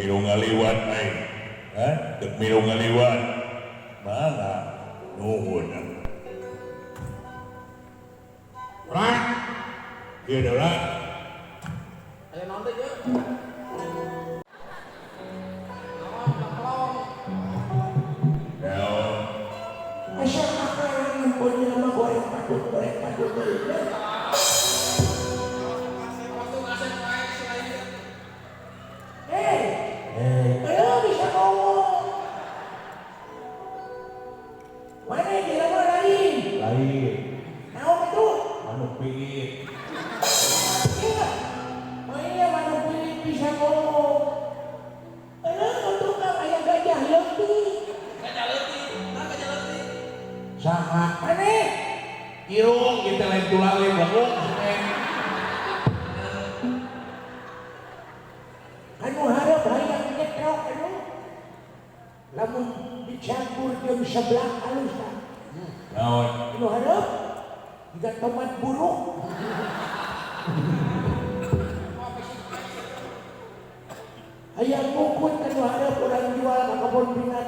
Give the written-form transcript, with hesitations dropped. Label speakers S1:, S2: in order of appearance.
S1: milu ngaliwat aing. Teu milu ngaliwat. Mangga nuhun. Rak. Ieu da rak.
S2: Aya naon teh ieu?
S3: Asal makanan punya nama goreng padut ayo bisa ngomong mana dia mah lain naon itu
S4: Manuk pingit.
S3: iya mainnya mana pilih bisa ngomong untuk kayak gajah letih
S4: Saha
S3: mana
S4: irung kita lain tulale bangun.
S3: anu harap hayang nyetrok anu lamun dicampur jam 11 halus kan
S4: Naon?
S3: anu harap juga tomat buruk hayang ngukut anu harap orang jual ke kebun binatang